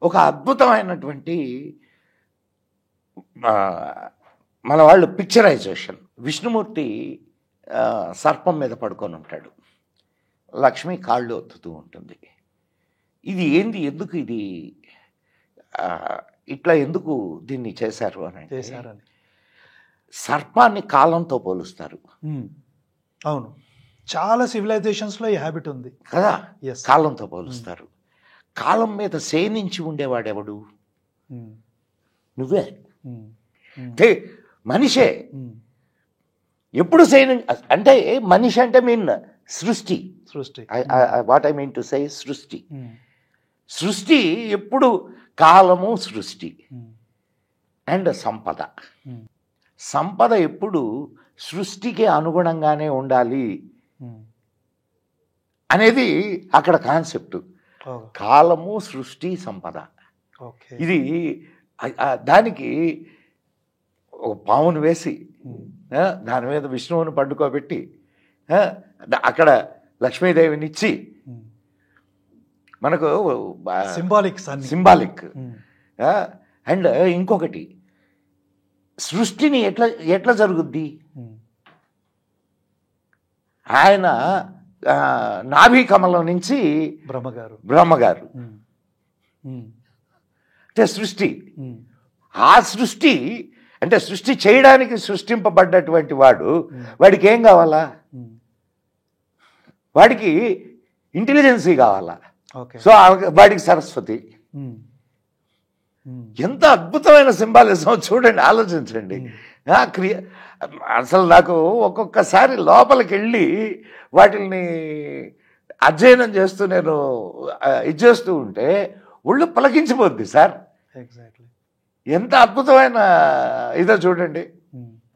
ఒక అద్భుతమైనటువంటి మన వాళ్ళు పిక్చరైజేషన్. విష్ణుమూర్తి సర్పం మీద పడుకొని ఉంటాడు, లక్ష్మి కాళ్ళు ఒత్తుతూ ఉంటుంది. ఇది ఏంది, ఎందుకు ఇది ఇట్లా ఎందుకు దీన్ని చేశారు అని సర్పాన్ని కాలంతో పోలుస్తారు. అవును, చాలా సివిలైజేషన్స్లో ఈ హ్యాబిట్ ఉంది కదా, కాలంతో పోలుస్తారు. కాలం మీద శయనించి ఉండేవాడెవడు? నువ్వే. మనిషే ఎప్పుడు అంటే మనిషి అంటే మీన్ సృష్టి. What I mean to say సృష్టి. సృష్టి ఎప్పుడు కాలము సృష్టి అండ్ సంపద. సంపద ఎప్పుడు సృష్టికి అనుగుణంగానే ఉండాలి అనేది అక్కడ కాన్సెప్ట్. కాలము సృష్టి సంపద. ఇది దానికి ఒక పామును వేసి దాని మీద విష్ణువుని పండుకోబెట్టి అక్కడ లక్ష్మీదేవిని ఇచ్చి మనకు సింబాలిక్. అండ్ ఇంకొకటి, సృష్టిని ఎట్లా జరుగుద్ది? ఆయన నాభి కమలం నుంచి బ్రహ్మగారు అంటే సృష్టి. ఆ సృష్టి అంటే సృష్టి చేయడానికి సృష్టింపబడ్డటువంటి వాడికి ఏం కావాలా? వాడికి ఇంటెలిజెన్సీ కావాలా. సో వాడికి సరస్వతి. ఎంత అద్భుతమైన సింబాలిజం చూడండి, ఆలోచించండి. అసలు నాకు ఒక్కొక్కసారి లోపలికి వెళ్ళి వాటిని అధ్యయనం చేస్తూ నేను ఇది చేస్తూ ఉంటే ఒళ్ళు పలకించిపోద్ది సార్. ఎంత అద్భుతమైన ఇదో చూడండి.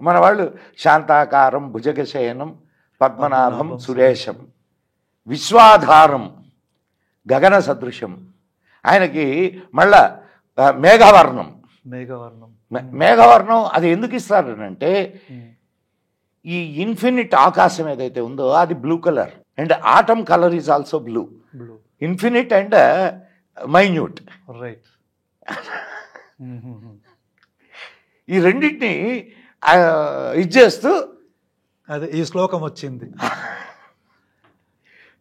మన వాళ్ళు శాంతాకారం భుజగశయనం పద్మనాభం సురేశం విశ్వాధారం గగన సదృశం. ఆయనకి మళ్ళా మేఘవర్ణం అది ఎందుకు ఇస్తారనంటే ఈ ఇన్ఫినిట్ ఆకాశం ఏదైతే ఉందో అది blue colour and atom colour is also blue. Infinite and minute. ఈ రెండింటిని ఇచ్చేస్తూ అదే ఈ శ్లోకం వచ్చింది.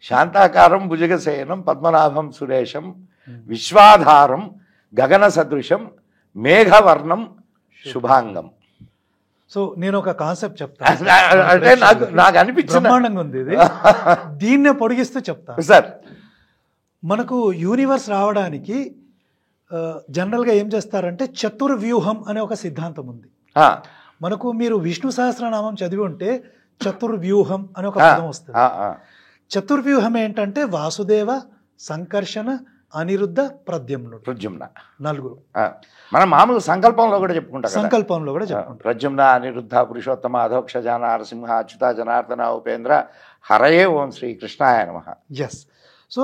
శాంతాకారం భుజగశయనం పద్మనాభం సురేశం విశ్వాధారం గగన సదృశం మేఘవర్ణం శుభాంగం. సో నేను ఒక కాన్సెప్ట్ చెప్తాను, అంటే నాకు అనిపించింది బ్రహ్మాండంగా ఉంది ఇది. దీన్నే పొడిగిస్తూ చెప్తాను సార్. మనకు యూనివర్స్ రావడానికి జనరల్గా ఏం చేస్తారంటే చతుర్వ్యూహం అనే ఒక సిద్ధాంతం ఉంది మనకు. మీరు విష్ణు సహస్రనామం చదివి ఉంటే చతుర్వ్యూహం అనే ఒక పదం వస్తుంది. చతుర్వ్యూహం ఏంటంటే వాసుదేవ, సంకర్షణ, అనిరుద్ధ, ప్రద్యుమ్న, నలుగురు. మనం మామూలు సంకల్పంలో కూడా చెప్పుకుంటాం. ప్రద్యుమ్న, అనిరుద్ధ, పురుషోత్తమ, అధోక్షజ, నరసింహ, అచ్యుత, జనార్దన, ఉపేంద్ర, హరయే ఓం శ్రీ కృష్ణాయ నమః. ఎస్. సో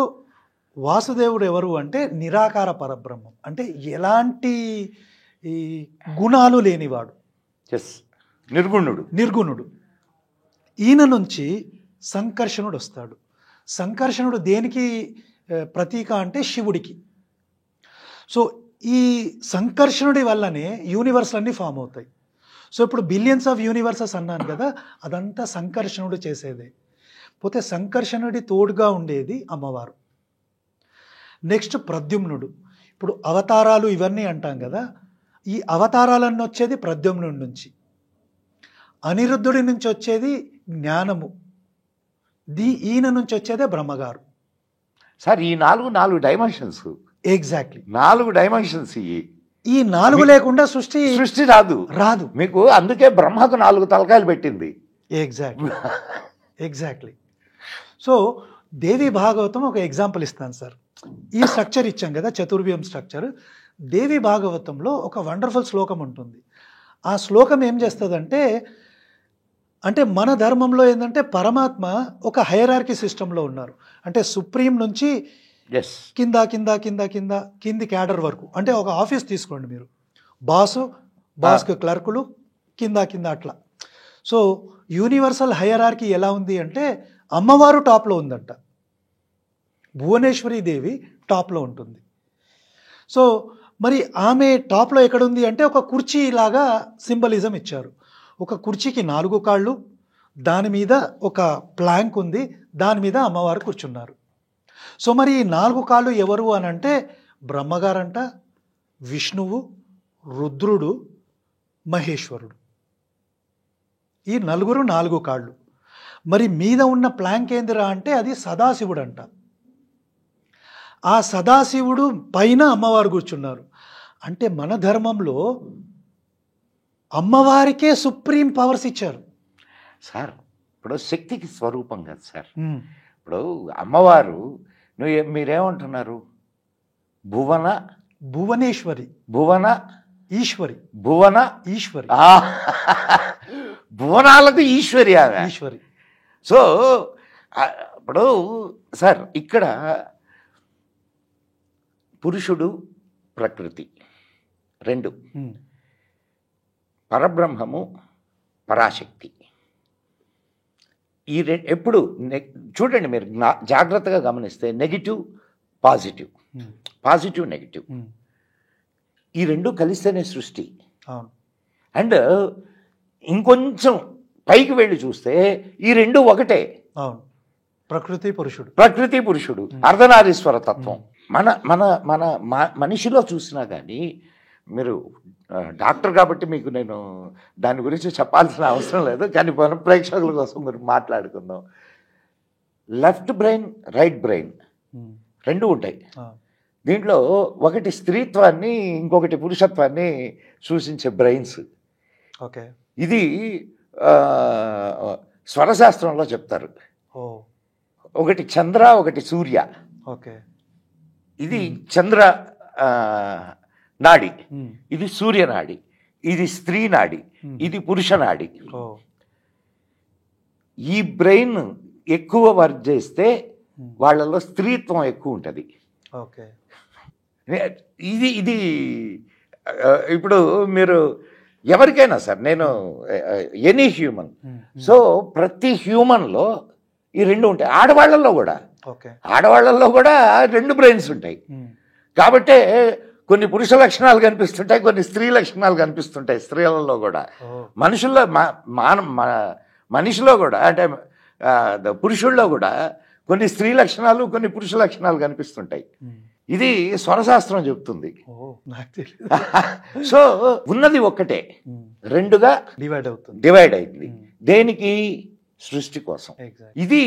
వాసుదేవుడు ఎవరు అంటే నిరాకార పరబ్రహ్మం, అంటే ఎలాంటి ఈ గుణాలు లేనివాడు. నిర్గుణుడు. ఈయన నుంచి సంకర్షణుడు వస్తాడు. సంకర్షణుడు దేనికి ప్రతీక అంటే శివుడికి. సో ఈ సంకర్షణుడి వల్లనే యూనివర్స్ అన్నీ ఫామ్ అవుతాయి. సో ఇప్పుడు బిలియన్స్ ఆఫ్ యూనివర్సెస్ అన్నాను కదా, అదంతా సంకర్షణుడు చేసేదే. పోతే సంకర్షణుడి తోడుగా ఉండేది అమ్మవారు. నెక్స్ట్ ప్రద్యుమ్నుడు. ఇప్పుడు అవతారాలు ఇవన్నీ అంటాం కదా, ఈ అవతారాలన్నీ వచ్చేది ప్రద్యుమ్నుడి నుంచి. అనిరుద్ధుడి నుంచి వచ్చేది జ్ఞానము, ఈయన నుంచి వచ్చేదే బ్రహ్మగారు. సార్ ఈ నాలుగు డైమెన్షన్స్. Exactly 4 dimensions. ఈ 4 లేకుండా సృష్టి రాదు మీకు. అందుకే బ్రహ్మకు 4 తలకాయలు పెట్టింది. ఎగ్జాక్ట్లీ. సో దేవి భాగవతం ఒక ఎగ్జాంపుల్ ఇస్తాను సార్. ఈ స్ట్రక్చర్ ఇచ్చాం కదా, చతుర్వ్యూహం స్ట్రక్చర్. దేవి భాగవతంలో ఒక వండర్ఫుల్ శ్లోకం ఉంటుంది. ఆ శ్లోకం ఏం చేస్తుందంటే, అంటే మన ధర్మంలో ఏంటంటే పరమాత్మ ఒక హైరార్కీ సిస్టంలో ఉన్నారు. అంటే సుప్రీం నుంచి కింది క్యాడర్ వరకు. అంటే ఒక ఆఫీస్ తీసుకోండి మీరు, బాస్కు క్లర్కులు, కింద అట్లా. సో యూనివర్సల్ హైరార్కీ ఎలా ఉంది అంటే అమ్మవారు టాప్లో ఉందంట, భువనేశ్వరి దేవి టాప్లో ఉంటుంది. సో మరి ఆమె టాప్లో ఎక్కడుంది అంటే ఒక కుర్చీ లాగా సింబలిజం ఇచ్చారు. ఒక కుర్చీకి 4 కాళ్ళు, దాని మీద ఒక ప్లాంక్ ఉంది, దాని మీద అమ్మవారు కూర్చున్నారు. సో మరి ఈ 4 కాళ్ళు ఎవరు అని అంటే బ్రహ్మగారంట, విష్ణువు, రుద్రుడు, మహేశ్వరుడు. ఈ నలుగురు 4 కాళ్ళు. మరి మీద ఉన్న ప్లాంక్ ఏందిరా అంటే అది సదాశివుడు అంట. ఆ సదాశివుడు పైన అమ్మవారు కూర్చున్నారు. అంటే మన ధర్మంలో అమ్మవారికే సుప్రీం పవర్స్ ఇచ్చారు సార్. ఇప్పుడు శక్తికి స్వరూపం కదా సార్. ఇప్పుడు అమ్మవారు మీరేమంటున్నారు? భువనేశ్వరి, భువన ఈశ్వరి, భువన ఈశ్వరి, భువనాలకు ఈశ్వరి ఈశ్వరి. సో ఇప్పుడు సార్ ఇక్కడ పురుషుడు ప్రకృతి 2, పరబ్రహ్మము పరాశక్తి. ఈ ఎప్పుడు చూడండి మీరు జాగ్రత్తగా గమనిస్తే నెగిటివ్ పాజిటివ్, పాజిటివ్ నెగిటివ్, ఈ 2 కలిస్తేనే సృష్టి. అండ్ ఇంకొంచెం పైకి వెళ్ళి చూస్తే ఈ 2 ఒకటే. ప్రకృతి పురుషుడు, ప్రకృతి పురుషుడు, అర్ధనారీశ్వర తత్వం. మన మన మన మనిషిలో చూసినా కానీ, మీరు డాక్టర్ కాబట్టి మీకు నేను దాని గురించి చెప్పాల్సిన అవసరం లేదు, కానీ మన ప్రేక్షకుల కోసం మీరు మాట్లాడుకుందాం. లెఫ్ట్ బ్రెయిన్, రైట్ బ్రెయిన్ 2 ఉంటాయి. దీంట్లో ఒకటి స్త్రీత్వాన్ని, ఇంకొకటి పురుషత్వాన్ని సూచించే బ్రెయిన్స్. ఓకే, ఇది స్వరశాస్త్రంలో చెప్తారు. ఒకటి చంద్ర, ఒకటి సూర్య. ఓకే, ఇది చంద్ర నాడి, ఇది సూర్య నాడి, ఇది స్త్రీ నాడి, ఇది పురుష నాడి. ఈ బ్రెయిన్ ఎక్కువ వర్క్ చేస్తే వాళ్ళలో స్త్రీత్వం ఎక్కువ ఉంటుంది. ఓకే, ఇది ఇది ఇప్పుడు మీరు ఎవరికైనా సార్, నేను ఎనీ హ్యూమన్, సో ప్రతి హ్యూమన్లో ఈ 2 ఉంటాయి. ఆడవాళ్ళల్లో కూడా, ఆడవాళ్ళల్లో కూడా 2 బ్రెయిన్స్ ఉంటాయి. కాబట్టే కొన్ని పురుష లక్షణాలు కనిపిస్తుంటాయి, కొన్ని స్త్రీ లక్షణాలు కనిపిస్తుంటాయి స్త్రీలలో కూడా. మనుషుల్లో మనిషిలో కూడా, అంటే పురుషుల్లో కూడా కొన్ని స్త్రీ లక్షణాలు, కొన్ని పురుష లక్షణాలు కనిపిస్తుంటాయి. ఇది స్వరశాస్త్రం చెప్తుంది. సో ఉన్నది ఒక్కటే, 2గా డివైడ్ అయింది. దేనికి? సృష్టి కోసం. ఇది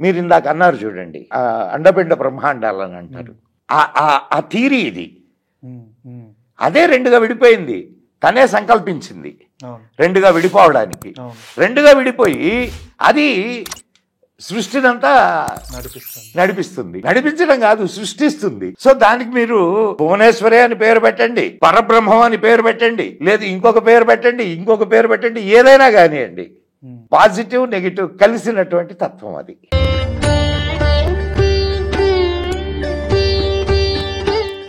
మీరు ఇందాక అన్నారు చూడండి, అండపిండ బ్రహ్మాండాలు అని అంటారు. ఆ థీరీ ఇది. అదే 2గా విడిపోయింది, తనే సంకల్పించింది 2గా విడిపోవడానికి. 2గా విడిపోయి అది సృష్టినంతా నడిపిస్తుంది. నడిపించడం కాదు, సృష్టిస్తుంది. సో దానికి మీరు భువనేశ్వరి అని పేరు పెట్టండి, పరబ్రహ్మం అని పేరు పెట్టండి, లేదు ఇంకొక పేరు పెట్టండి, ఇంకొక పేరు పెట్టండి, ఏదైనా కానివ్వండి. పాజిటివ్ నెగిటివ్ కలిసినటువంటి తత్వం అది.